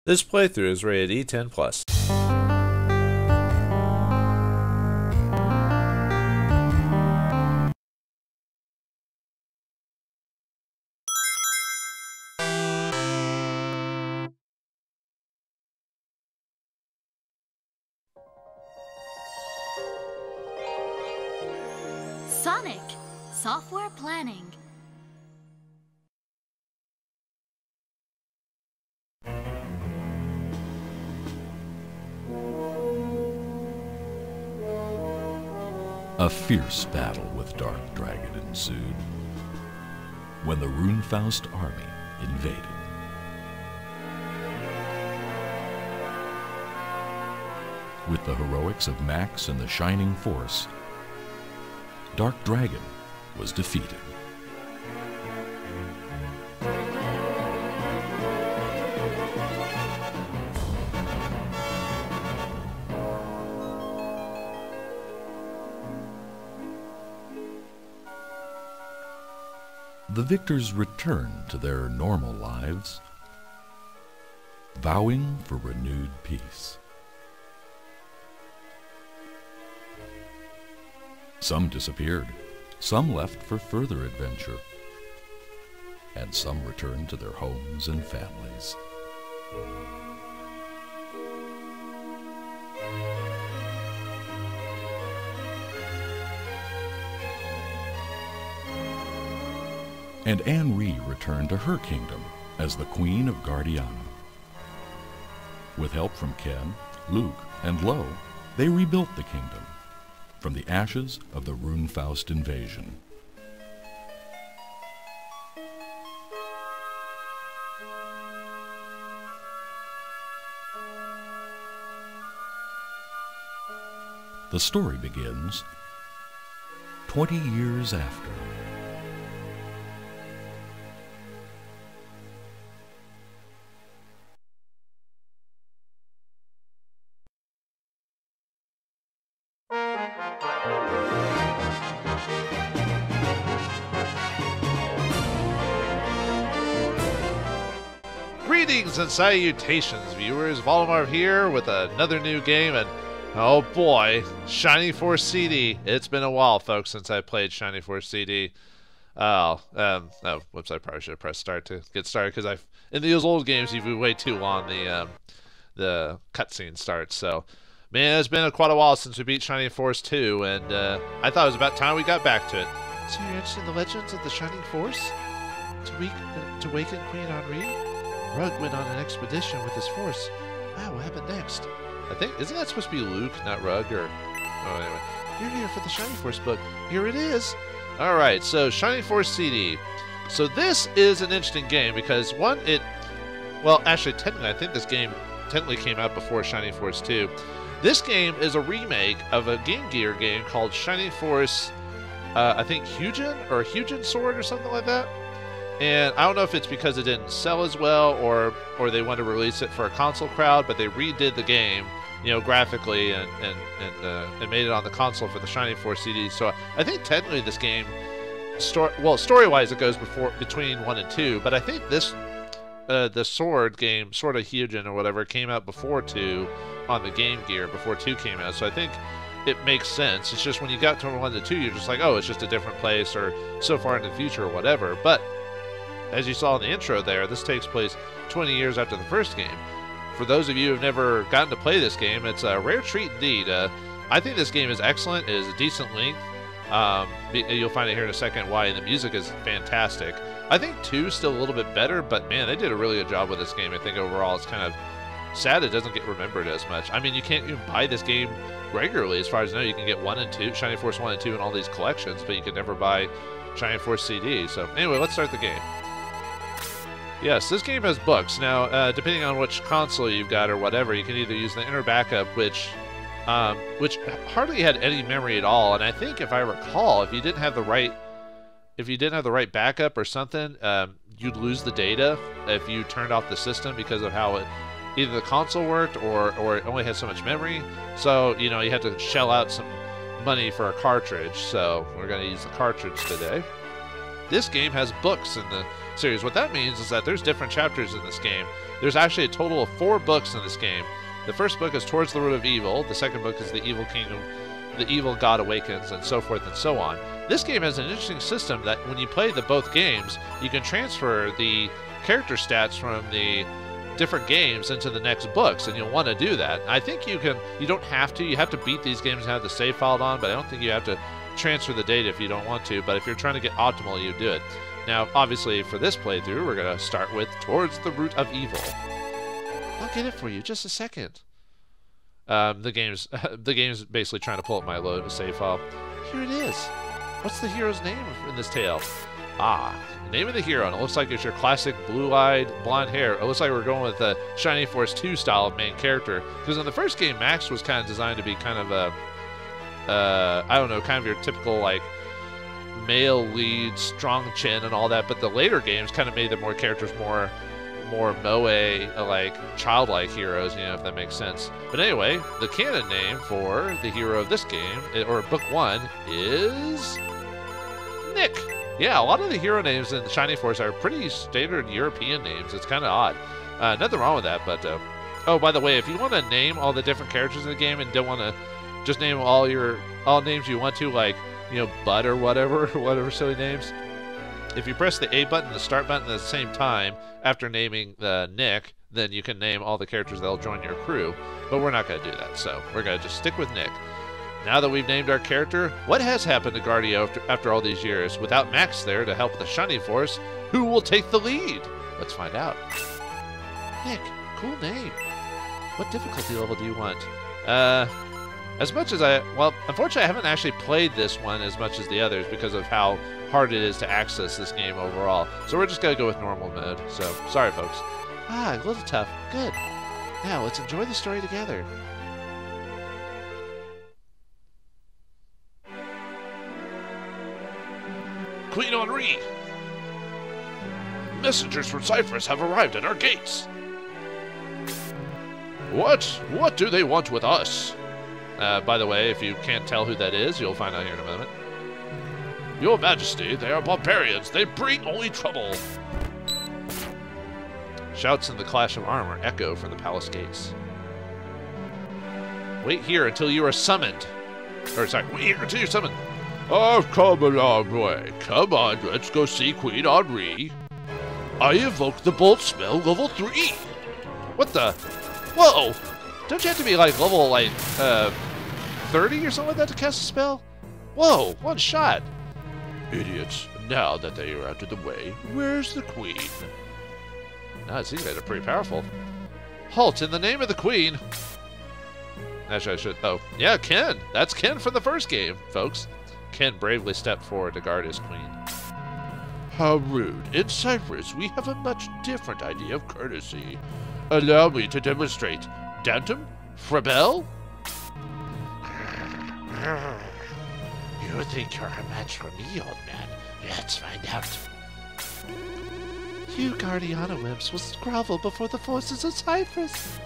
This playthrough is rated E10+. Sonic Software Planning. A fierce battle with Dark Dragon ensued when the Runefaust army invaded. With the heroics of Max and the Shining Force, Dark Dragon was defeated. The victors returned to their normal lives, vowing for renewed peace. Some disappeared, some left for further adventure, and some returned to their homes and families. And Anne-Ree returned to her kingdom as the Queen of Guardiana. With help from Ken, Luke, and Lo, they rebuilt the kingdom from the ashes of the Runefaust invasion. The story begins 20 years after. Greetings and salutations, viewers. Vauldemare here with another new game, and oh boy, Shining Force CD. It's been a while, folks, since I played Shining Force CD. Oh, whoops! I probably should have pressed start to get started because in those old games you wait too long. The cutscene starts. So, man, it's been quite a while since we beat Shining Force 2, and I thought it was about time we got back to it. So you're interested in the legends of the Shining Force? To waken Queen Henri? Rug went on an expedition with his force. Wow, what happened next? I think, isn't that supposed to be Luke, not Rug, or... Oh, anyway. You're here for the Shining Force book. Here it is. Alright, so Shining Force CD. So this is an interesting game because, one, well, actually, technically, I think this game technically came out before Shining Force 2. This game is a remake of a Game Gear game called Shining Force, I think, Hyugen Sword or something like that. And I don't know if it's because it didn't sell as well or they wanted to release it for a console crowd, but they redid the game, you know, graphically and made it on the console for the Shining Force CD. So I think technically this game, story-wise it goes between 1 and 2, but I think this, the Sword game, Sword of Hyugen or whatever, came out before 2 on the Game Gear, before 2 came out. So I think it makes sense. It's just when you got to 1 to 2, you're just like, oh, it's just a different place or so far in the future or whatever. But as you saw in the intro there, this takes place 20 years after the first game. For those of you who have never gotten to play this game, it's a rare treat indeed. I think this game is excellent. It is a decent length. You'll find it here in a second why, and the music is fantastic. I think 2 is still a little bit better, but man, they did a really good job with this game. I think overall it's kind of sad it doesn't get remembered as much. I mean, you can't even buy this game regularly as far as I know. You can get 1 and 2, Shining Force 1 and 2 in all these collections, but you can never buy Shining Force CD. So anyway, let's start the game. Yes, this game has books. Now, depending on which console you've got or whatever, you can either use the inner backup, which hardly had any memory at all. And I think, if I recall, if you didn't have the right backup or something, you'd lose the data if you turned off the system because of how either the console worked or it only had so much memory. So, you know, you had to shell out some money for a cartridge. So we're going to use the cartridge today. this game has books in the series. What that means is that there's different chapters in this game. There's actually a total of 4 books in this game. The first book is Towards the Root of Evil. The second book is The Evil Kingdom, The Evil God Awakens, and so forth and so on. This game has an interesting system that when you play both games, you can transfer the character stats from the different games into the next books, and you'll want to do that. I think you can. You don't have to. You have to beat these games and have the save filed on, but I don't think you have to transfer the data if you don't want to. But if you're trying to get optimal, you do it. Now, obviously, for this playthrough, we're going to start with Towards the Root of Evil. I'll get it for you. Just a second. The game's basically trying to pull up my load save file. Here it is. What's the hero's name in this tale? Ah, name of the hero, and it looks like it's your classic blue-eyed, blonde hair. It looks like we're going with the Shining Force 2 style of main character. Because in the first game, Max was kind of designed to be kind of a, I don't know, kind of your typical, like, male lead, strong chin and all that. But the later games kind of made the more characters more moe, like, childlike heroes, you know, if that makes sense. But anyway, the canon name for the hero of this game, or Book 1, is Nick. Yeah, a lot of the hero names in Shining Force are pretty standard European names. It's kind of odd. Nothing wrong with that, but... oh, by the way, if you want to name all the different characters in the game and don't want to just name all names you want to, like, you know, Bud or whatever silly names, if you press the A button and the start button at the same time after naming Nick, then you can name all the characters that'll join your crew. But we're not going to do that, so we're going to just stick with Nick. Now that we've named our character, what has happened to Guardio after all these years? Without Max there to help the Shining Force, who will take the lead? Let's find out. Nick, cool name. What difficulty level do you want? As much as well, unfortunately I haven't actually played this one as much as the others because of how hard it is to access this game overall. So we're just going to go with normal mode. So, sorry folks. Ah, a little tough. Good. Now, let's enjoy the story together. Queen Henri! Messengers from Cyprus have arrived at our gates! What? What do they want with us? By the way, if you can't tell who that is, you'll find out here in a moment. Your Majesty, they are barbarians. They bring only trouble. Shouts in the clash of armor echo from the palace gates. Wait here until you are summoned. Or, sorry, wait here until you're summoned. I've come a long way. Come on, let's go see Queen Henri. I evoke the bolt spell level 3. What the? Whoa! Don't you have to be like level 30 or something like that to cast a spell? Whoa, one shot. Idiots. Now that they are out of the way, where's the Queen? Now it seems like they're pretty powerful. Halt in the name of the Queen. Actually, I should. Oh, yeah, Ken. That's Ken from the first game, folks. Ken bravely stepped forward to guard his queen. How rude. In Cyprus, we have a much different idea of courtesy. Allow me to demonstrate. Dantum? Frabel? You think you're a match for me, old man? Let's find out. You Guardiana wimps will grovel before the forces of Cyprus.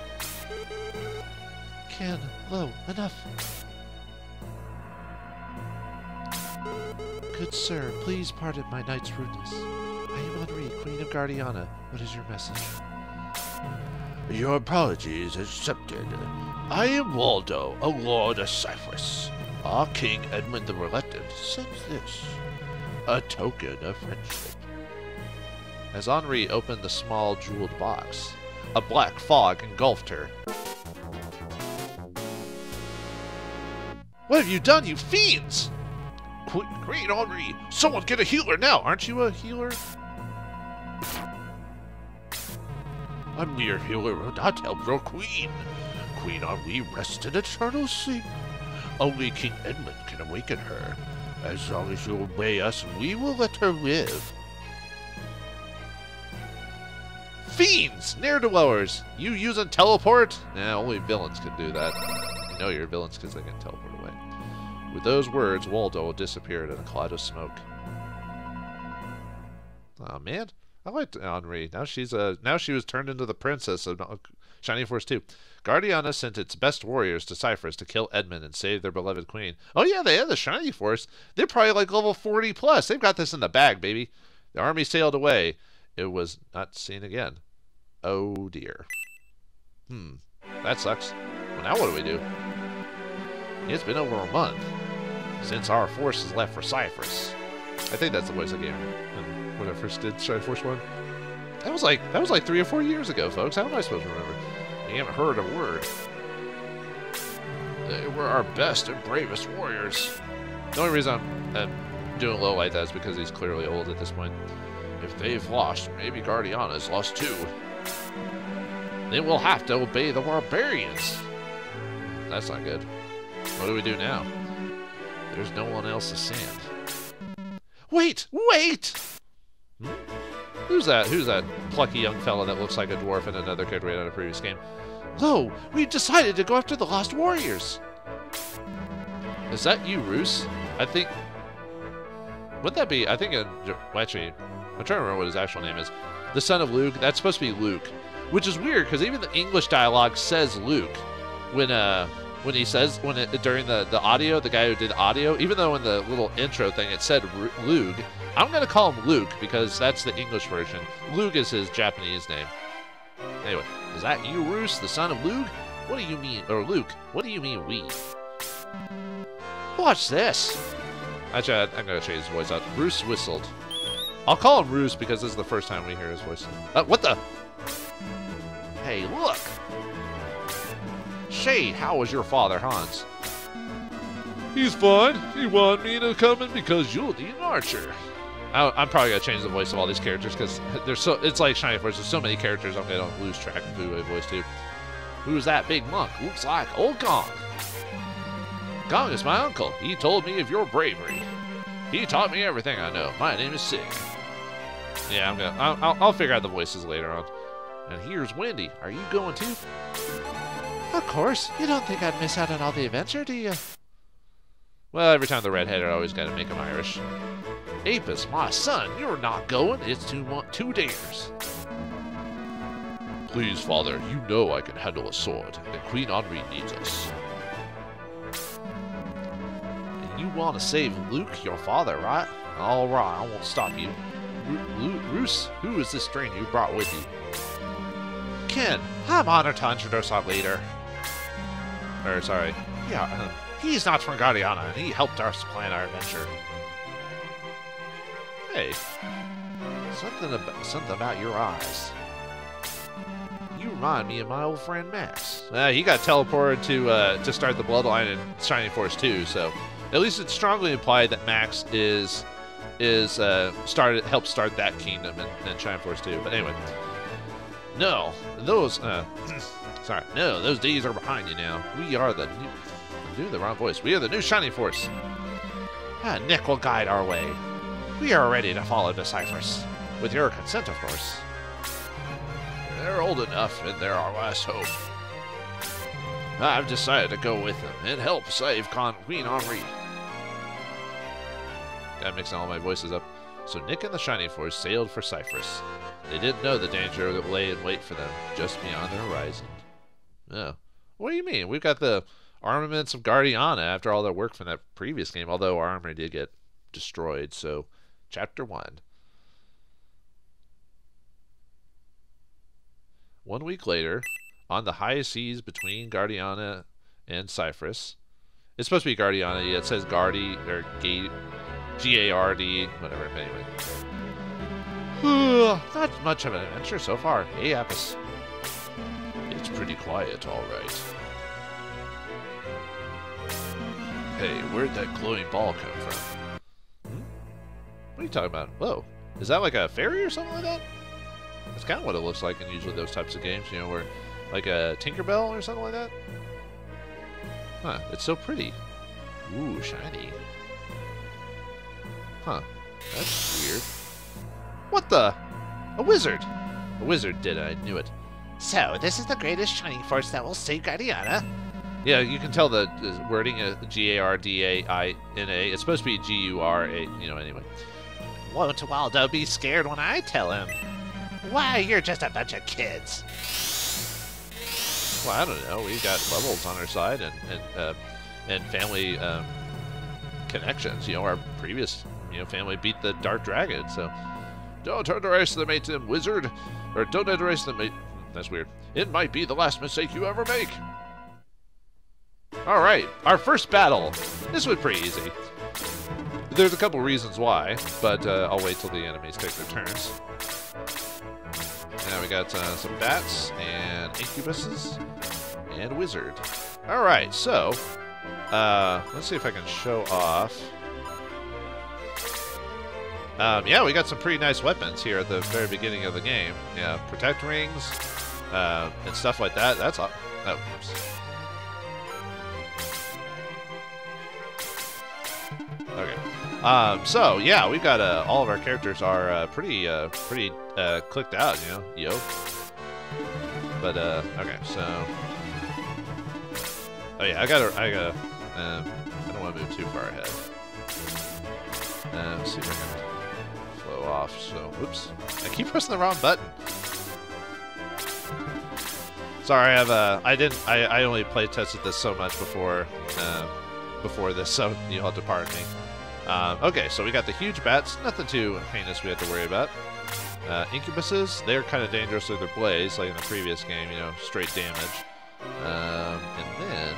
Ken, low, enough. Good sir, please pardon my knight's rudeness. I am Henri, Queen of Guardiana. What is your message? Your apology is accepted. I am Waldo, a lord of Cyprus. Our King Edmund the Reluctant sends this, a token of friendship. As Henri opened the small jeweled box, a black fog engulfed her. What have you done, you fiends? Queen Henri, someone get a healer now! Aren't you a healer? A mere healer will not help your queen. Queen Henri rests in eternal sleep. Only King Edmund can awaken her. As long as you obey us, we will let her live. Fiends! Ne'er-do-wellers! You using teleport? Nah, only villains can do that. You know you're villains because they can teleport away. With those words, Waldo disappeared in a cloud of smoke. Aw, man. I liked Henri. Now she was turned into the princess of Shining Force 2. Guardiana sent its best warriors to Cyprus to kill Edmund and save their beloved queen. Oh yeah, they have the Shining Force. They're probably like level 40 plus. They've got this in the bag, baby. The army sailed away. It was not seen again. Oh dear. That sucks. Well, now what do we do? It's been over a month since our forces left for Cyprus. I think that's the voice I gave when I first did Shining Force 1. That was like 3 or 4 years ago, folks. How am I supposed to remember? You haven't heard a word. They were our best and bravest warriors. The only reason I'm doing a little like that is because he's clearly old at this point. If they've lost, maybe Guardiana's lost too. Then we'll have to obey the barbarians. That's not good. What do we do now? There's no one else to send. Wait! Who's that? Who's that plucky young fella that looks like a dwarf in another character we had in a previous game? Lo, we've decided to go after the lost warriors. Is that you, Roos? I think... Would that be... I think... actually, I'm trying to remember what his actual name is. The son of Luke? That's supposed to be Luke. Which is weird, because even the English dialogue says Luke. When he says... during the audio, the guy who did audio, even though in the little intro thing it said Luke, I'm going to call him Luke, because that's the English version. Luke is his Japanese name. Anyway, is that you, Roos, the son of Luke? What do you mean... Or Luke, what do you mean we? Watch this! Actually, I'm going to change his voice out. Roos whistled. I'll call him Roos because this is the first time we hear his voice. What the... Hey, look! Shay, how was your father, Hans? He's fine. He wanted me to come in because you'll need an archer. I'm probably going to change the voice of all these characters because it's like Shining Force. There's so many characters I'm going to lose track of who I voice to. Who's that big monk? Looks like old Gong. Gong is my uncle. He told me of your bravery. He taught me everything I know. My name is Sig. Yeah, I'll figure out the voices later on. And here's Wendy. Are you going too? Of course. You don't think I'd miss out on all the adventure, do you? Well, every time the redhead, I always got to make him Irish. Apis, my son, you're not going. It's too dangerous. Please, father, you know I can handle a sword, and Queen Henri needs us. And you want to save Luke, your father, right? All right, I won't stop you. Roos, who is this stranger you brought with you? Ken, I'm honored to introduce our leader. Sorry. Yeah, he's not from Guardiana, and he helped us plan our adventure. Hey, something about your eyes. You remind me of my old friend Max. He got teleported to start the Bloodline in Shining Force 2, so at least it's strongly implied that Max helped start that kingdom in Shining Force 2. But anyway, no, those those days are behind you now. We are the new. I'm doing the wrong voice. We are the new Shining Force. Nick will guide our way. We are ready to follow to Cyprus. With your consent, of course. They're old enough, and they're our last hope. I've decided to go with them and help save Queen Henri. I'm mixing all my voices up. So Nick and the Shining Force sailed for Cyprus. They didn't know the danger that lay in wait for them just beyond the horizon. Oh. What do you mean? We've got the armaments of Guardiana after all that work from that previous game, although our armor did get destroyed, so... Chapter 1. 1 week later, on the high seas between Guardiana and Cyprus. It's supposed to be Guardiana, yeah, it says Gardy, or G-A-R-D, whatever, anyway. Not much of an adventure so far. Hey, Apis. It's pretty quiet, alright. Hey, where'd that glowing ball come from? What are you talking about? Whoa. Is that like a fairy or something like that? That's kind of what it looks like in usually those types of games, you know, where like a Tinkerbell or something like that. Huh, it's so pretty. Ooh, shiny. Huh, that's weird. What the? A wizard! A wizard did it, I knew it. So, this is the greatest Shining Force that will save Guardiana? Yeah, you can tell the wording, G-A-R-D-A-I-N-A. It's supposed to be G-U-R-A, you know, anyway. Won't Waldo be scared when I tell him? Why, you're just a bunch of kids. well, I don't know. We got levels on our side and family connections. You know, our previous family beat the Dark Dragon, so don't underestimate them, wizard, or don't underestimate. That's weird. It might be the last mistake you ever make. All right, our first battle. This was pretty easy. There's a couple reasons why, but I'll wait till the enemies take their turns. Now we got some bats and incubuses and wizard. All right, so let's see if I can show off. Yeah, we got some pretty nice weapons here at the very beginning of the game. Yeah, protect rings and stuff like that. That's all. Oh, oops. Okay. So yeah, we've got all of our characters are pretty clicked out, yo. But okay, so oh yeah, I don't want to move too far ahead. Let's see if I can flow off. So, whoops, I keep pressing the wrong button. Sorry, I only play tested this so much before this, so you'll have to pardon me. Okay, so we got the huge bats, nothing too heinous we have to worry about. Incubuses, they're kind of dangerous with their blaze, like in the previous game, straight damage. And then,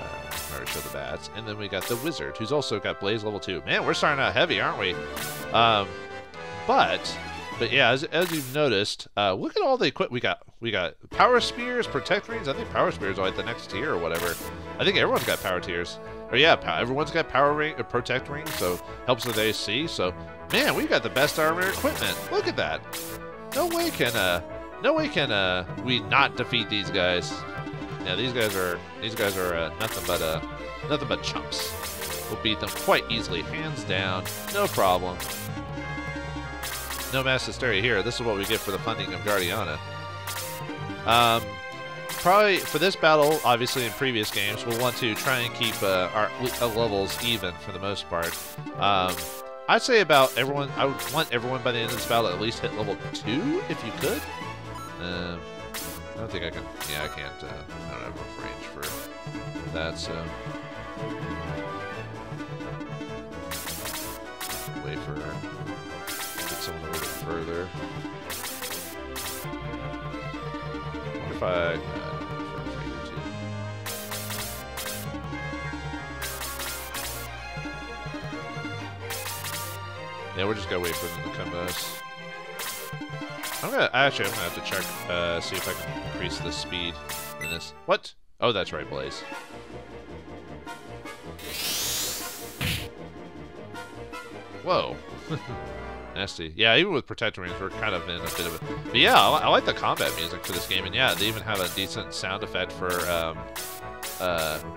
I already showed the bats. And then we got the wizard, who's also got blaze level 2. Man, we're starting out heavy, aren't we? But yeah, as you've noticed, look at all the equipment we got. Power spears, protect rings. I think power spears are like the next tier or whatever. I think everyone's got power tiers. Or yeah, everyone's got power ring, protect rings, so helps with AC. So man, we've got the best armor equipment. Look at that. No way can we not defeat these guys. Yeah, these guys are nothing but chumps. We'll beat them quite easily, hands down, no problem. No mass hysteria here. This is what we get for the funding of Guardiana. Probably for this battle, obviously in previous games, we'll want to try and keep our levels even for the most part. I'd say about everyone. I would want everyone by the end of this battle at least hit level 2 if you could. I don't think I can. Yeah, I can't. I don't have enough range for that. So wait for get someone a little bit further. What if I? Yeah, we're just gonna wait for them to come to us. I'm gonna have to check, see if I can increase the speed in this. What? Oh, that's right, Blaze. Whoa. Nasty. Yeah, even with Protector Rings, we're kind of in a bit of a... But yeah, I like the combat music for this game, and yeah, they even have a decent sound effect for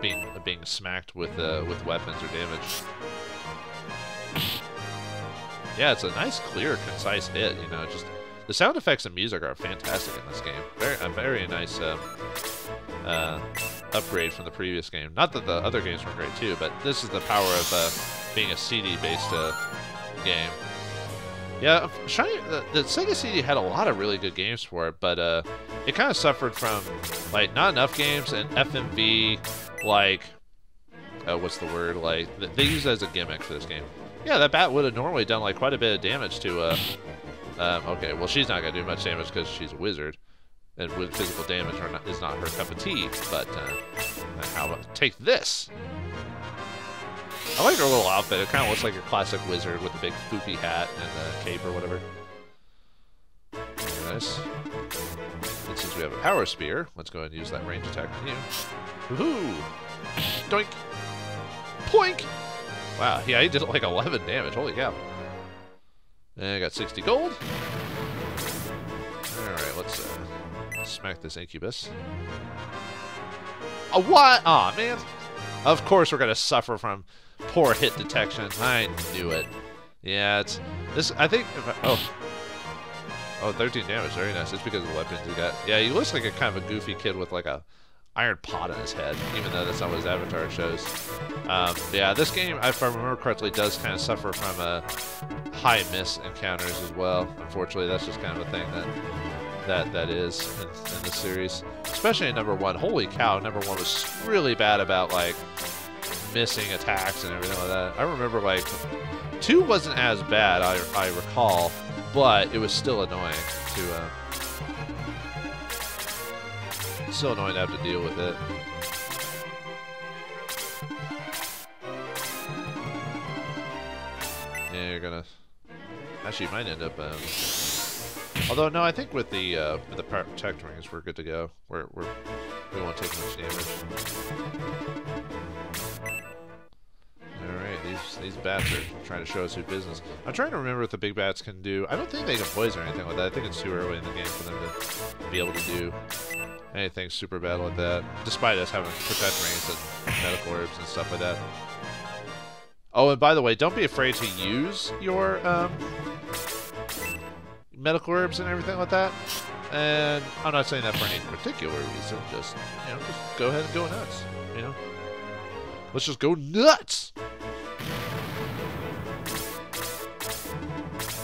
being smacked with weapons or damage. Yeah, it's a nice, clear, concise hit. Just the sound effects and music are fantastic in this game. Very nice upgrade from the previous game. Not that the other games were great too, but this is the power of being a CD-based game. Yeah, the Sega CD had a lot of really good games for it, but it kind of suffered from like not enough games and FMV. Like, what's the word? Like they use it as a gimmick for this game. Yeah, that bat would have normally done like quite a bit of damage to. Okay, well she's not gonna do much damage because she's a wizard, and with physical damage is not her cup of tea. But how about take this? I like her little outfit. It kind of looks like a classic wizard with a big poofy hat and a cape or whatever. Very nice. And since we have a power spear, let's go ahead and use that range attack on you. Woohoo! Doink! Poink! Wow, yeah, he did like 11 damage. Holy cow. And I got 60 gold. Alright, let's smack this incubus. Oh, what? Aw, man. Of course we're going to suffer from poor hit detection. I knew it. Yeah, it's... This, I think... Oh, 13 damage. Very nice. It's because of the weapons he got. Yeah, he looks like a kind of a goofy kid with like a iron pot on his head, even though that's not what his avatar shows. Yeah, this game, if I remember correctly, does kind of suffer from high miss encounters as well. Unfortunately, that's just kind of a thing that that is in the series, especially in number 1. Holy cow, number 1 was really bad about like missing attacks and everything like that. I remember like 2 wasn't as bad, I recall, but it was still annoying to still annoying to have to deal with it. Yeah, you're gonna actually you might end up although no, I think with the protect rings we're good to go. We won't take much damage. Alright, these bats are trying to show us who business. I'm trying to remember what the big bats can do. I don't think they can poison or anything like that. I think it's too early in the game for them to be able to do anything super bad like that, despite us having protect rings and medical herbs and stuff like that. Oh, and by the way, don't be afraid to use your medical herbs and everything like that. And I'm not saying that for any particular reason. Just, you know, just go ahead and go nuts. You know, let's just go nuts.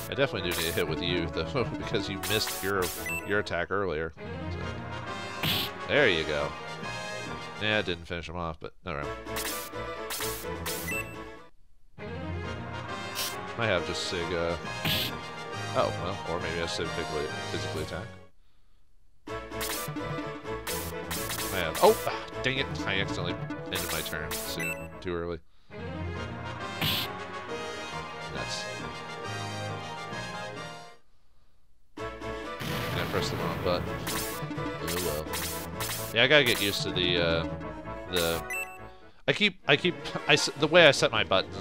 I definitely do need a hit with you though, because you missed your attack earlier. So, there you go. Yeah, I didn't finish him off, but alright. Might have just Sig, oh, well, or maybe I Sig physically attack. I have, oh, dang it, I accidentally ended my turn soon, too early. Nuts. I pressed the wrong button. Oh well. Yeah, I gotta get used to the the way I set my buttons.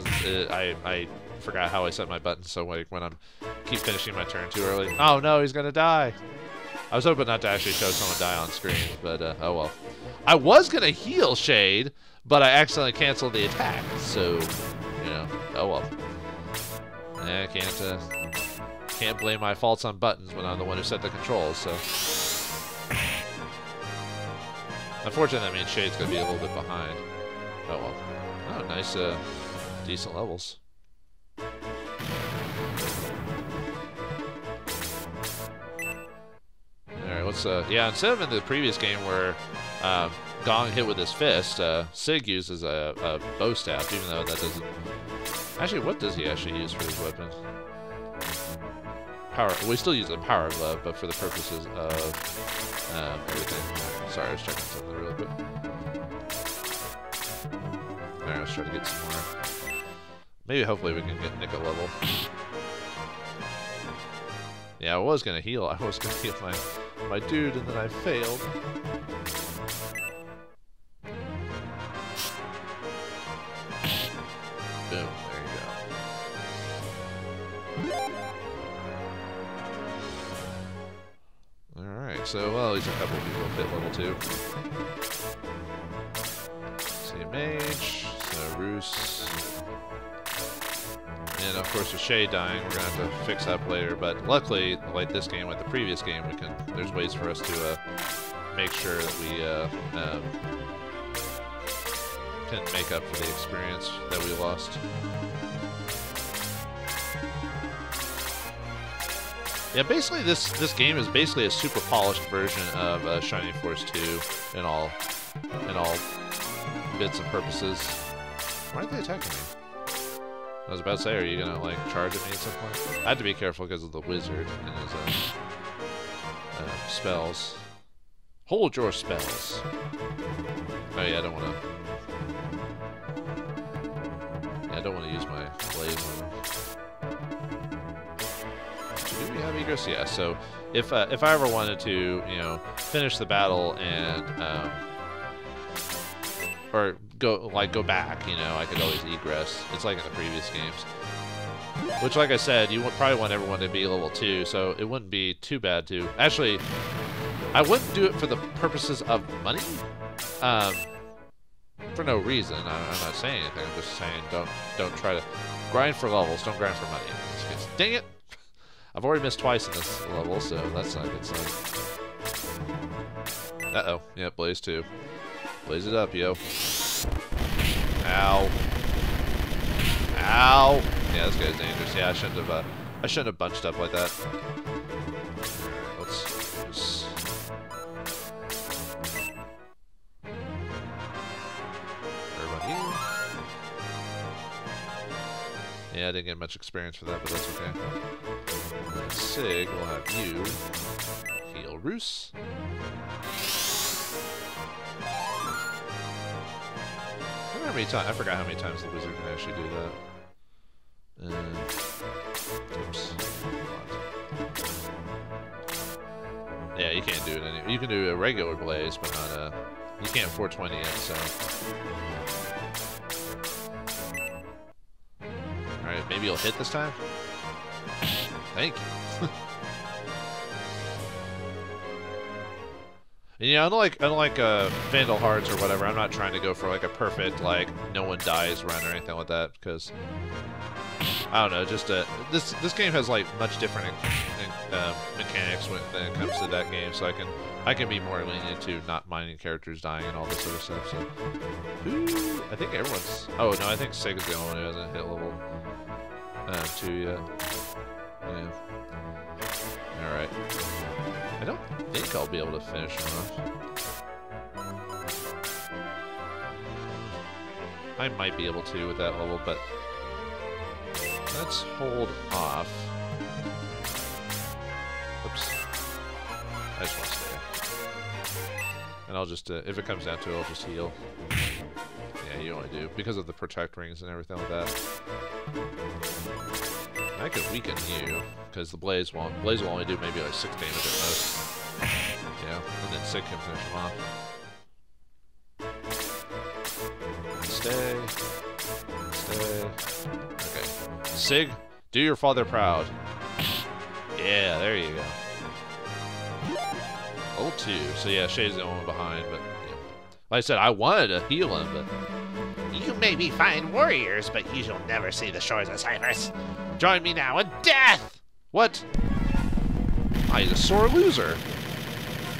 I forgot how I set my buttons, so like when I'm keep finishing my turn too early. Oh no, he's gonna die. I was hoping not to actually show someone die on screen, but oh well. I was gonna heal Shade, but I accidentally canceled the attack, so you know, oh well. Yeah, I can't blame my faults on buttons when I'm the one who set the controls, so. Unfortunately, that means Shade's gonna be a little bit behind. Oh well. Oh, nice, decent levels. Alright, let's, yeah, instead of in the previous game where Gong hit with his fist, Sig uses a bow staff, even though that doesn't... Actually, what does he actually use for his weapon? Power. We still use a power glove, but for the purposes of everything. Sorry, I was checking something real quick. Alright, let's try to get some more. Maybe, hopefully, we can get Nick a level. Yeah, I was gonna heal. I was gonna heal my dude, and then I failed. Boom. There you go. Alright, so, well, at least a couple of people hit level 2. See, Mage, so Roos. And of course with Shay dying, we're gonna have to fix up later, but luckily, like this game, like the previous game, there's ways for us to make sure that we can make up for the experience that we lost. Yeah, basically this game is basically a super polished version of Shining Force 2 in all bits and purposes. Why aren't they attacking me? I was about to say, are you gonna like charge at me at some point? I had to be careful because of the wizard and his spells. Hold your spells. Oh yeah, I don't wanna. Yeah, I don't want to use my blaze on him. Do we have egress? Yeah. So if I ever wanted to, you know, finish the battle and or go back, you know, I could always egress. It's like in the previous games. Which, like I said, you would probably want everyone to be level 2, so it wouldn't be too bad to... Actually, I wouldn't do it for the purposes of money. For no reason. I'm not saying anything. I'm just saying don't try to grind for levels. Don't grind for money. Dang it! I've already missed twice in this level, so that's not a good sign. Uh-oh. Yeah, Blaze 2. Blaze it up, yo. Ow. Ow! Yeah, this guy's dangerous. Yeah, I shouldn't have bunched up like that. Alright, let's Yeah, I didn't get much experience for that, but that's okay. And then Sig will have you heal Roos. How many times? I forgot how many times the wizard can actually do that. Oops. Yeah, you can't do it anymore. You can do a regular blaze, but not a. You can't 420 it, so. Alright, maybe you'll hit this time? Thank you. And yeah, unlike Vandal Hearts or whatever, I'm not trying to go for like a perfect, like, no one dies run or anything like that, because I don't know, just this game has like much different mechanics when it comes to that game, so I can be more lenient to not minding characters dying and all this sort of stuff. So, ooh, I think everyone's. Oh no, I think Sig is the only one who hasn't hit level 2 yet. Yeah. All right. I don't think I'll be able to finish him off. I might be able to with that level, but let's hold off. Oops. I just want to stay. And I'll just, if it comes down to it, I'll just heal. Yeah, you only do. Because of the protect rings and everything like that. I could weaken you, because the Blaze will only do maybe like 6 damage at most. Yeah, and then Sig can finish him off. Stay. Okay. Sig, do your father proud. Yeah, there you go. Level 2. So yeah, Shay's the only one behind, but yeah. Like I said, I wanted to heal him, but... You may be fine warriors, but you shall never see the shores of Cyprus. Join me now in death! What? Ah, he's a sore loser.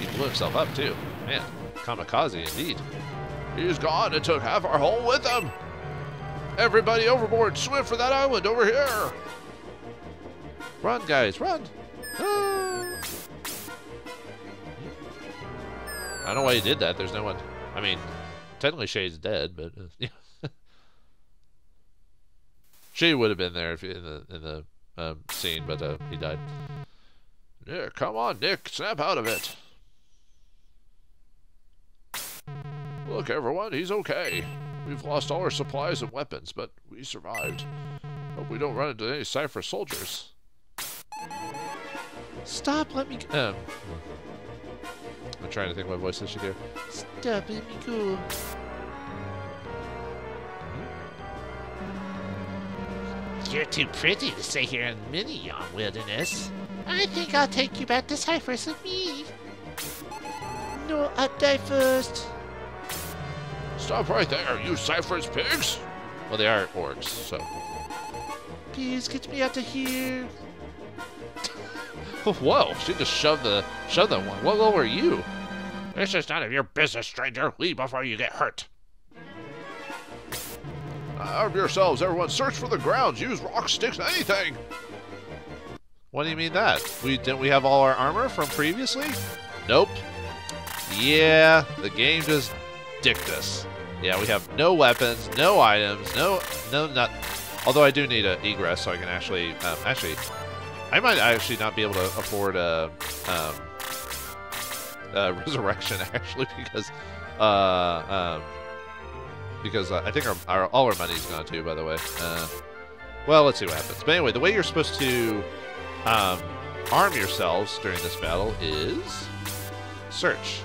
He blew himself up, too. Man, kamikaze indeed. He's gone and took half our hull with him! Everybody overboard! Swim for that island over here! Run, guys, run! Ah. I don't know why he did that. There's no one... I mean, technically Shay's dead, but... yeah. Shay would have been there if in the scene, but he died. Yeah, come on, Nick, snap out of it. Look, everyone, he's okay. We've lost all our supplies and weapons, but we survived. Hope we don't run into any Cypher soldiers. Stop, let me go. I'm trying to think what voice I should do. Stop, let me go. You're too pretty to stay here in Minion Wilderness. I think I'll take you back to Cyprus with me. No, I'll die first. Stop right there, you Cyprus pigs! Well, they are orcs, so. Please get me out of here. Whoa, she just shoved that one. What level are you? This is none of your business, stranger. Leave before you get hurt. Arm yourselves, everyone. Search for the grounds. Use rocks, sticks, anything. What do you mean that? Didn't we have all our armor from previously? Nope. Yeah, the game just dicked us. Yeah, we have no weapons, no items, no, not. Although I do need an egress, so I can actually, I might actually not be able to afford a resurrection actually because I think all our money's gone too, by the way. Well, let's see what happens. But anyway, the way you're supposed to arm yourselves during this battle is search.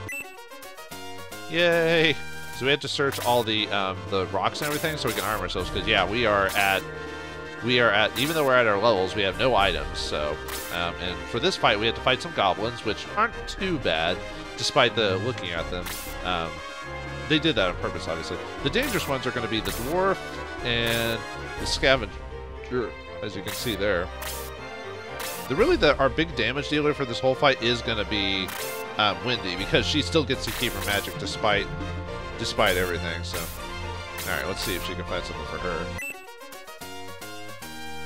Yay! So we have to search all the rocks and everything so we can arm ourselves. Because yeah, we are at even though we're at our levels, we have no items. So and for this fight, we have to fight some goblins, which aren't too bad, despite the looking at them. They did that on purpose, obviously. The dangerous ones are going to be the dwarf and the scavenger, as you can see there. Our big damage dealer for this whole fight is going to be Wendy, because she still gets to keep her magic despite everything. So, all right, let's see if she can find something for her.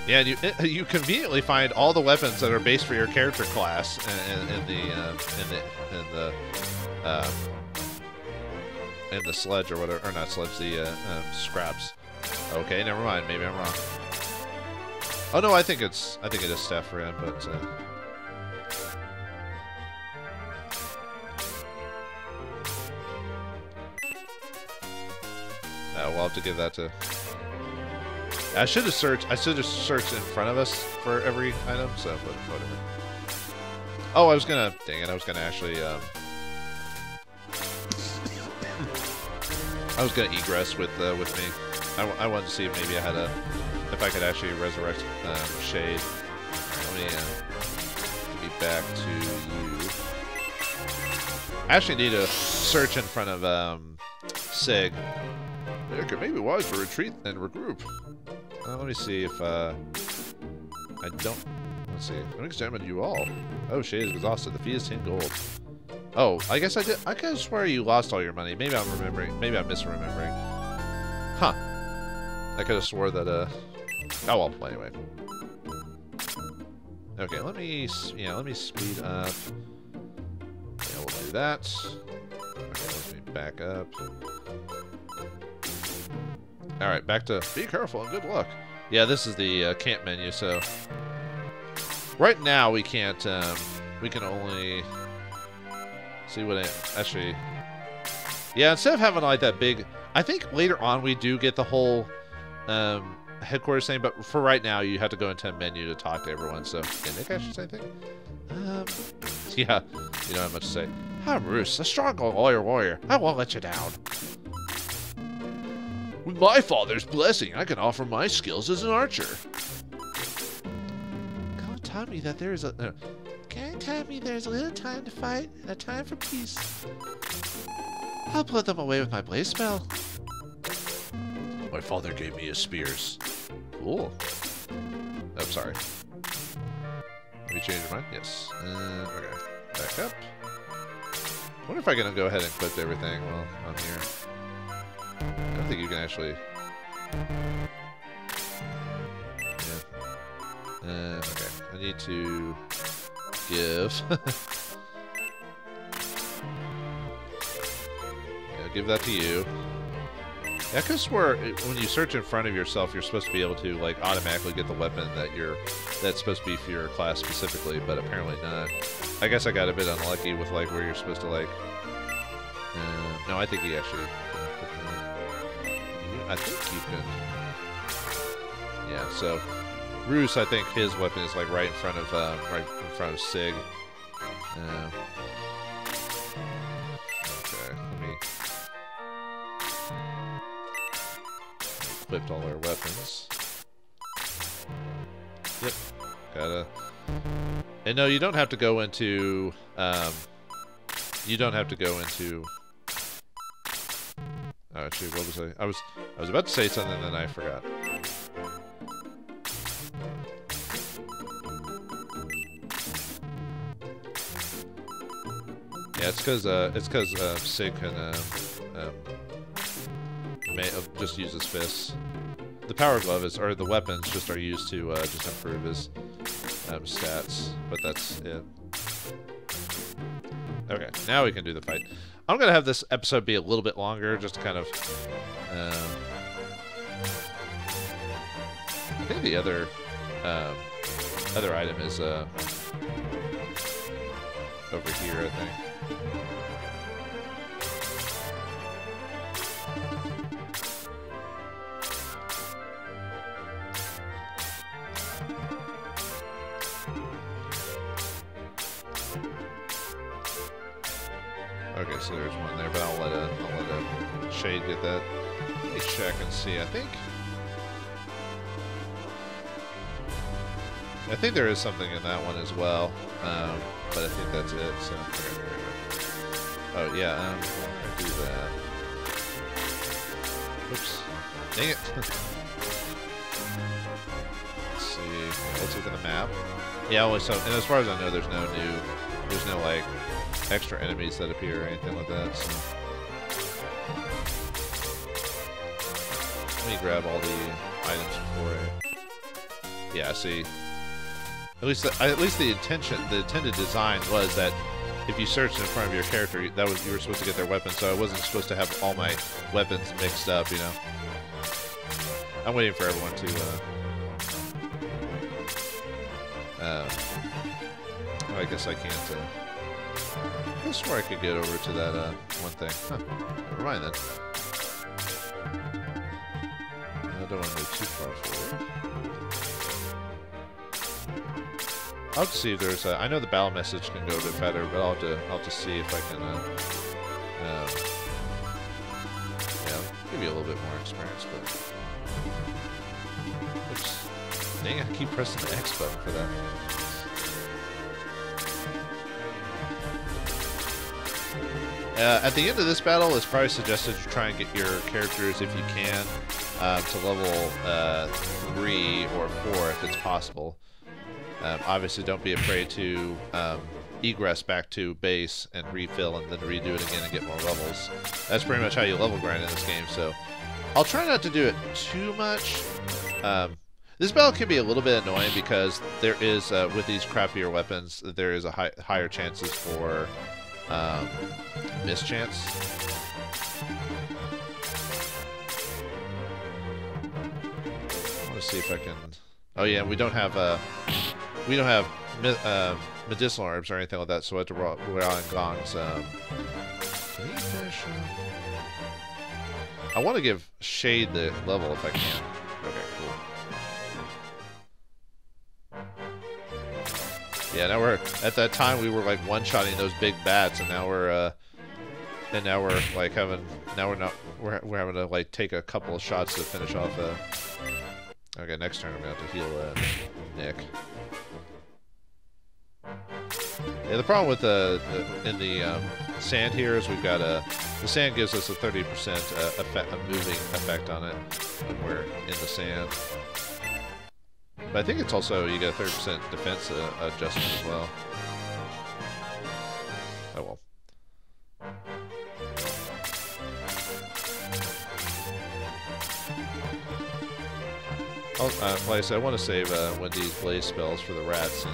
Yeah, and you conveniently find all the weapons that are based for your character class in the sledge or whatever, or not sledge, the scraps. Okay, never mind. Maybe I'm wrong. Oh no, I think it is staff for him, but we'll have to give that to. I should have searched. I should have searched in front of us for every item. So, but whatever. Oh, I was gonna. Dang it! I was gonna actually. I was gonna egress with me. I wanted to see if maybe I had if I could actually resurrect Shade. Let me be back to you. I actually need to search in front of Sig. It may be wise to retreat and regroup. Let me see if I don't. Let's see. Let me examine you all. Oh, Shade is exhausted. The fee is 10 gold. Oh, I guess I did. I could swear you lost all your money. Maybe I'm remembering. Maybe I'm misremembering. Huh. I could have swore that. Oh well. Anyway. Okay. Let me speed up. Yeah, we'll do that. Okay. Let me back up. All right. Back to be careful and good luck. Yeah, this is the camp menu. So right now we can't. We can only. See what actually. Yeah, instead of having like that big, I think later on we do get the whole headquarters thing, but for right now you have to go into a menu to talk to everyone. So, yeah, Nick, I should say anything. Yeah, you don't have much to say. I'm Roos, a strong warrior. I won't let you down. With my father's blessing, I can offer my skills as an archer. God taught me that there is a. Can't tell me there's a little time to fight and a time for peace. I'll put them away with my blaze spell. My father gave me his spears. Cool. Oh, sorry. Have you changed your mind? Yes. Okay. Back up. I wonder if I can go ahead and equip everything while I'm here. I don't think you can actually. Yeah. Okay. I need to. Give. Yeah, give that to you. Yeah, I could swear when you search in front of yourself, you're supposed to be able to like automatically get the weapon that's supposed to be for your class specifically, but apparently not. I guess I got a bit unlucky with like where you're supposed to like. No, I think you actually. I think you can. Yeah. So. Roos, I think his weapon is like right in front of Sig. Okay, let me equipped all our weapons. Yep, gotta. And no, you don't have to go into. You don't have to go into. Oh, actually, what was I? I was about to say something and then I forgot. Yeah, it's because Sig can just use his fists. The power glove is, or the weapons just are used to just improve his stats, but that's it. Okay, now we can do the fight. I'm gonna have this episode be a little bit longer, just to kind of. I think the other item is over here, I think. Okay, so there's one there, but I'll let a Shade get that. Let me check and see. I think there is something in that one as well, but I think that's it. So, oh yeah, I'll do that. Oops, dang it. Let's see. Let's look at the map. Yeah, only so. And as far as I know, there's no like extra enemies that appear or anything like that. So. Let me grab all the items for it. Yeah, see. At least the intended design was that if you searched in front of your character, you were supposed to get their weapon. So I wasn't supposed to have all my weapons mixed up, you know. I'm waiting for everyone to. I guess I can't. I swear I could get over to that one thing. Huh. Never mind then. I don't want to move too far forward. I'll have to see if there's a... I know the battle message can go a bit better, but I'll have to see if I can... yeah, give you a little bit more experience, but... Oops. Dang, I keep pressing the X button for that. At the end of this battle, it's probably suggested to try and get your characters, if you can, to level 3 or 4 if it's possible. Obviously, don't be afraid to egress back to base and refill and then redo it again and get more levels. That's pretty much how you level grind in this game, so I'll try not to do it too much. This battle can be a little bit annoying because there is, with these crappier weapons, there is a higher chances for mischance. I want to see if I can... Oh yeah, we don't have medicinal herbs or anything like that, so I have to rely on gongs. Can you finish? I want to give Shade the level if I can. Okay, cool. Yeah, now we're at that time we were like one-shotting those big bats, and now we're like having we're having to like take a couple of shots to finish off. Okay, next turn I'm gonna have to heal Nick. Yeah, the problem with in the sand here is we've got the sand gives us a 30% a moving effect on it when we're in the sand. But I think it's also you get a 30% defense adjustment as well. Oh well. Like I said, I want to save Wendy's blaze spells for the rats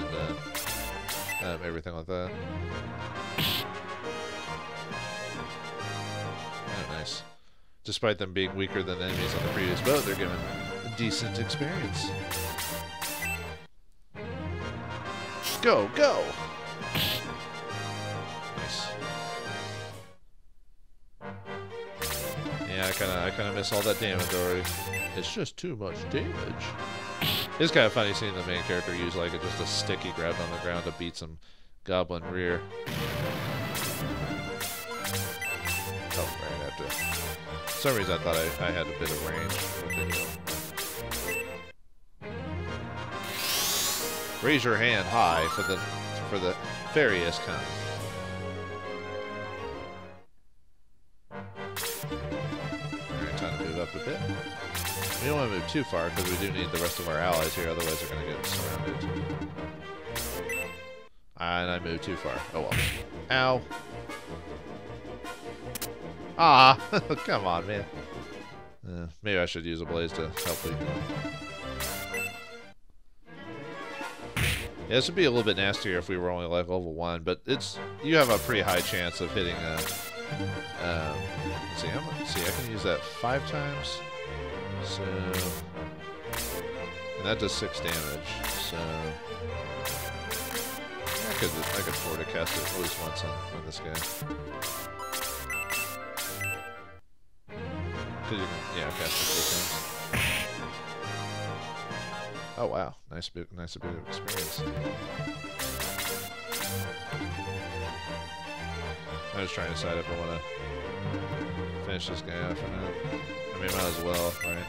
and everything like that. Oh, nice. Despite them being weaker than enemies on the previous boat, they're given a decent experience. Go, go! Nice. Yeah, I kinda miss all that damage already. It's just too much damage. It's kind of funny seeing the main character use like just a stick he grabbed on the ground to beat some goblin rear. Oh, right after. For some reason I thought I had a bit of range with the heal. Raise your hand high for the fairy is come. Alright, time to move up a bit. We don't want to move too far because we do need the rest of our allies here, otherwise they're going to get surrounded. And I moved too far. Oh well. Ow. Ah! Come on, man. Maybe I should use a blaze to help me. Yeah, this would be a little bit nastier if we were only like level 1, but you have a pretty high chance of hitting let's see, I can use that 5 times. So, and that does 6 damage. So, I could afford to cast it at least once on this guy. Cause you can, yeah, cast it 4 times. Oh wow, nice bit of experience. I'm just trying to decide if I want to finish this guy off or not. I mean, might as well, right?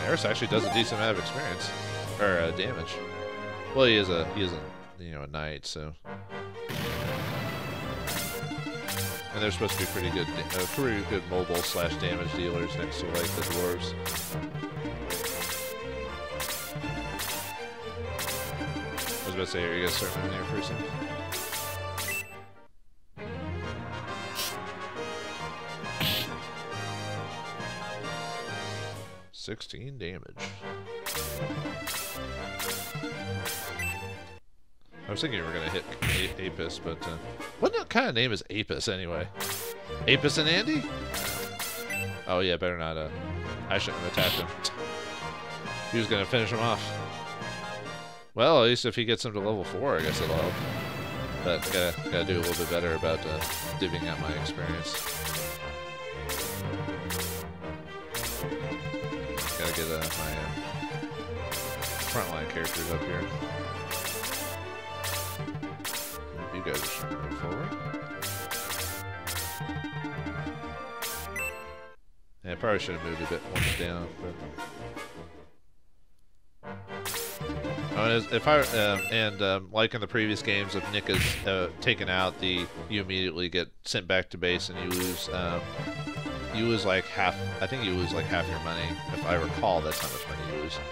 Eris actually does a decent amount of experience or damage. Well, he isn't a knight, so. And they're supposed to be pretty good mobile / damage dealers next to like the dwarves. I was about to say, are you guys starting in here first? 16 damage. I was thinking we were going to hit Apis, but what kind of name is Apis anyway? Apis and Andy? Oh yeah, better not. I shouldn't have attacked him. He was gonna finish him off. Well, at least if he gets him to level 4, I guess it'll help. But gotta do a little bit better about divvying out my experience. Gotta get my frontline characters up here. You guys are starting to move forward. Yeah, I probably should have moved a bit more down, but. If I like in the previous games, if Nick is taken out, you immediately get sent back to base, and you lose like half. I think you lose like half your money. If I recall, that's how much money you lose. 1,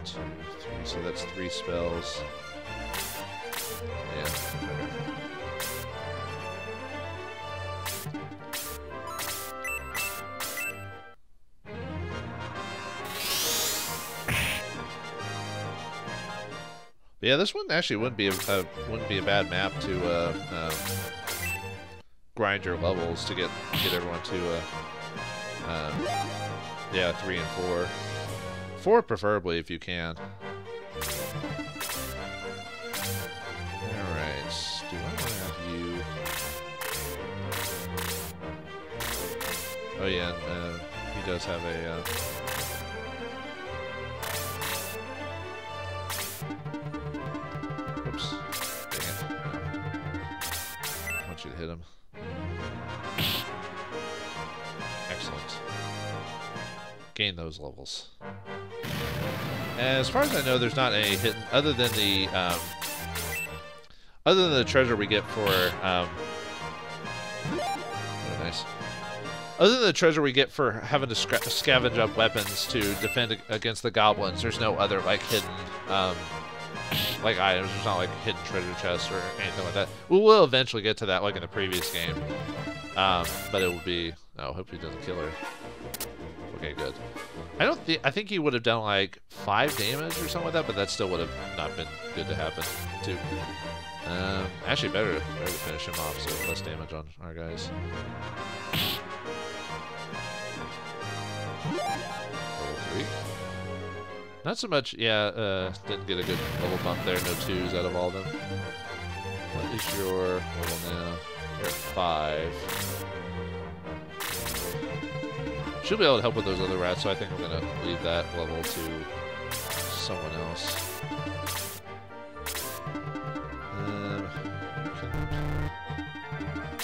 2, 3. So that's 3 spells. Yeah. But yeah, this one actually wouldn't be a bad map to grind your levels to get everyone to yeah, 3 and 4. 4 preferably if you can. Alright, do I want to have you? Oh yeah, and, he does have a Oops. Dang it. I want you to hit him. Excellent. Gain those levels. As far as I know, there's not any hidden other than the treasure we get for oh, nice. Other than the treasure we get for having to scavenge up weapons to defend against the goblins, there's no other like hidden like items. There's not like hidden treasure chests or anything like that. We will eventually get to that, like in the previous game. But it will be. Oh, hope he doesn't kill her. Okay, good. I think he would have done like 5 damage or something like that, but that still would have not been good to happen too. Actually, better to finish him off, so less damage on our guys. Level 3. Not so much, yeah, didn't get a good level bump there, no 2s out of all of them. What is your level now? You're at 5. Should be able to help with those other rats, so I think I'm going to leave that level to someone else.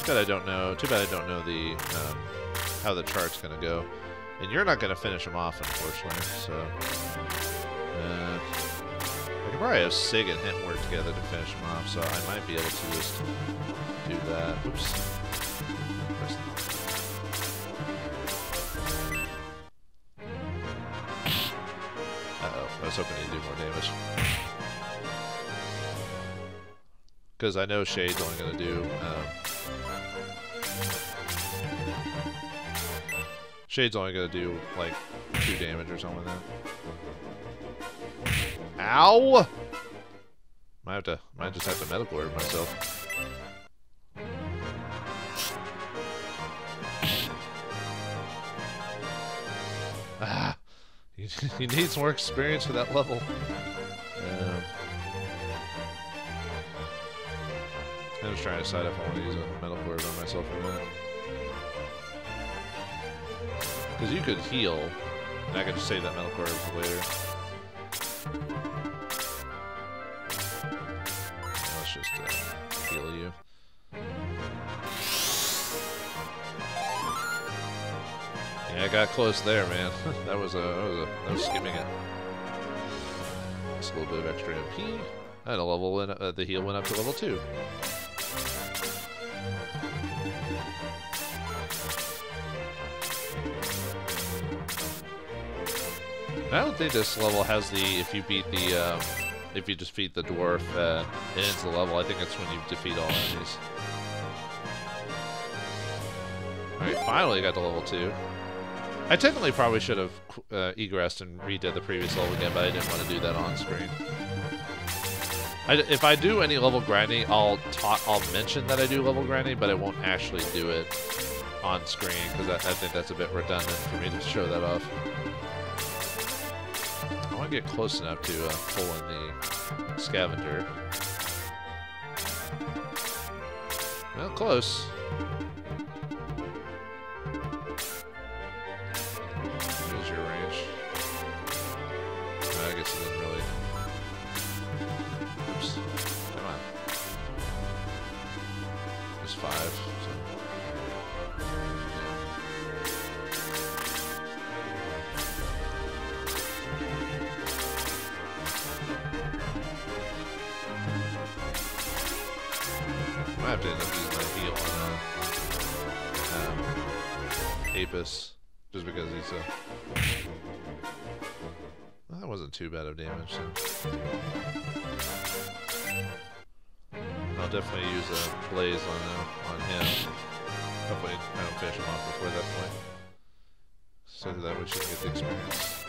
Too bad I don't know the how the chart's going to go. And you're not going to finish him off, unfortunately, so... I can probably have Sig and him work together to finish him off, so I might be able to just do that. Oops. Uh-oh, I was hoping he'd do more damage. Because I know Shade's only going to do... Shade's only going to do, like, 2 damage or something like that. Ow! Might just have to medical herb myself. Ah! He needs more experience for that level. I'm just trying to decide if I want to use a medical herb on myself or not. Because you could heal, and I could just save that medical herb for later. Let's just heal you. Yeah, I got close there, man. that was skimming it. Just a little bit of extra MP. And a level the heal went up to level 2. I don't think this level has the if you just beat the dwarf, it ends the level. I think it's when you defeat all enemies. Alright, finally got to level 2. I technically probably should have egressed and redid the previous level again, but I didn't want to do that on screen. If I do any level grinding, I'll mention that I do level grinding, but I won't actually do it on screen, because I think that's a bit redundant for me to show that off. I want to get close enough to pull in the scavenger. Well, close. Here's your range. I guess it didn't really. Oops. Come on. Just 5. So. I have to end up using my heal on Apis, just because he's a... Well, that wasn't too bad of damage, so... I'll definitely use a Blaze on him. Hopefully I don't finish him off before that point. So that way she can get the experience.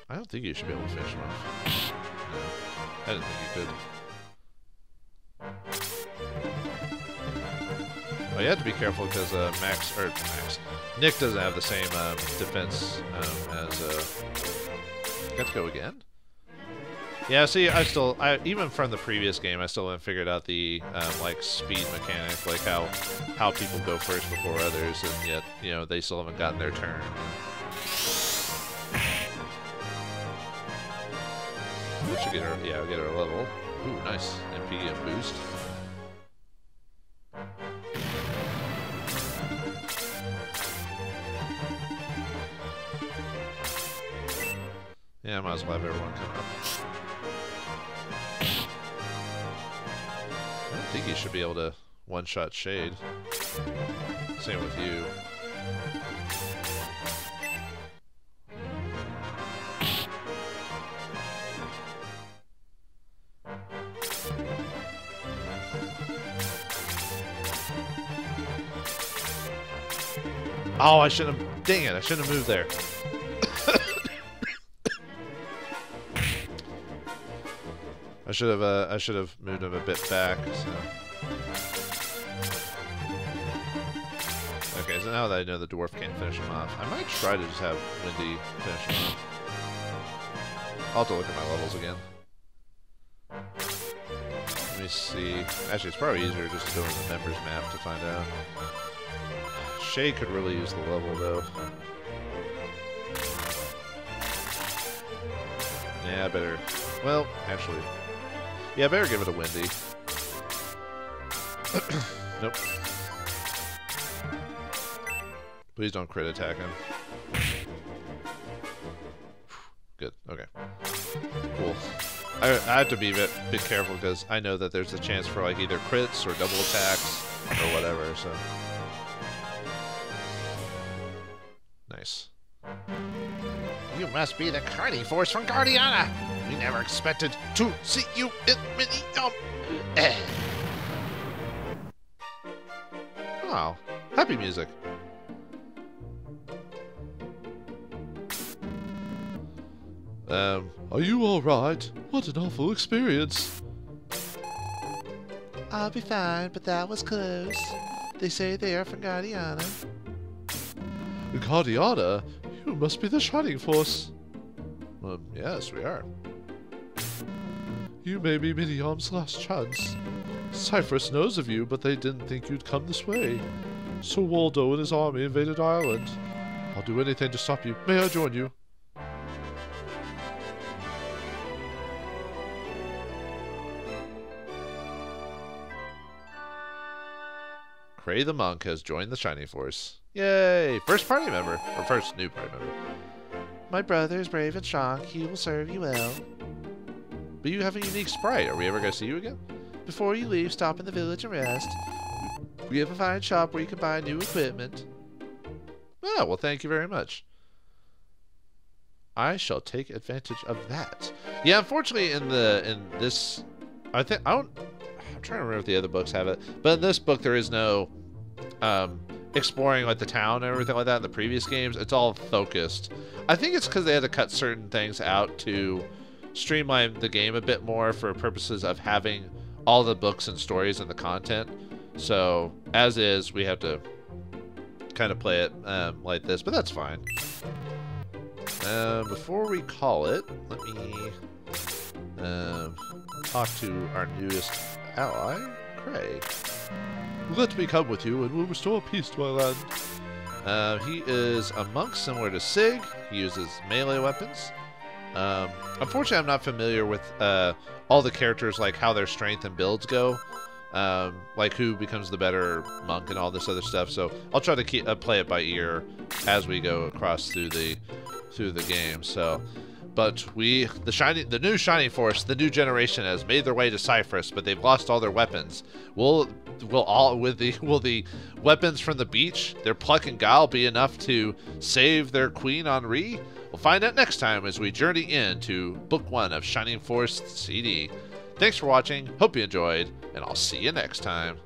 I don't think you should be able to finish him off. No. I didn't think you could. Oh, you have to be careful because Nick doesn't have the same defense as. Got to go again? Yeah. See, even from the previous game, I still haven't figured out the like speed mechanic, like how people go first before others, and yet they still haven't gotten their turn. We should get our, get our level. Ooh, nice. MP and boost. Yeah, I might as well have everyone come up. I don't think you should be able to one-shot Shade. Same with you. Oh, I shouldn't have. Dang it! I shouldn't have moved there. I should have moved him a bit back. So. Okay, so now that I know the dwarf can't finish him off, I might try to just have Wendy finish him off. I'll have to look at my levels again. Let me see. Actually, it's probably easier just to go in the members map to find out. Shay could really use the level, though. Yeah, I better... Well, actually... Yeah, I better give it to Wendy. Nope. Please don't crit attack him. Good, okay. Cool. I have to be a bit careful, because I know that there's a chance for, like, either crits or double attacks, or whatever, so... Nice. You must be the Carny Force from Guardiana. We never expected to see you in many Oh, happy music. Are you alright? What an awful experience. I'll be fine, but that was close. They say they are from Guardiana. Guardiana? You must be the Shining Force. Yes, we are. You may be Miniam's last chance. Cypress knows of you, but they didn't think you'd come this way. So Waldo and his army invaded Ireland. I'll do anything to stop you. May I join you? Cray the Monk has joined the Shining Force. Yay! First party member. Or first new party member. My brother is brave and strong. He will serve you well. But you have a unique sprite. Are we ever going to see you again? Before you leave, stop in the village and rest. We have a fine shop where you can buy new equipment. Oh, well, thank you very much. I shall take advantage of that. Yeah, unfortunately, in this, I'm trying to remember if the other books have it, but in this book there is no exploring like the town and everything like that in the previous games. It's all focused. I think it's because they had to cut certain things out to streamline the game a bit more for purposes of having all the books and stories and the content. So as is, we have to kind of play it like this, but that's fine. Before we call it, let me talk to our newest ally, Cray. Let me come with you and we'll restore peace to our land. He is a monk similar to Sig. He uses melee weapons. Unfortunately, I'm not familiar with all the characters, like how their strength and builds go. Like who becomes the better monk and all this other stuff. So I'll try to play it by ear as we go across through the game. So, but the new Shining Force, the new generation has made their way to Cyprus, but they've lost all their weapons. Will the weapons from the beach, their pluck and guile, be enough to save their queen Henri? We'll find out next time as we journey into Book 1 of Shining Force CD. Thanks for watching, hope you enjoyed, and I'll see you next time.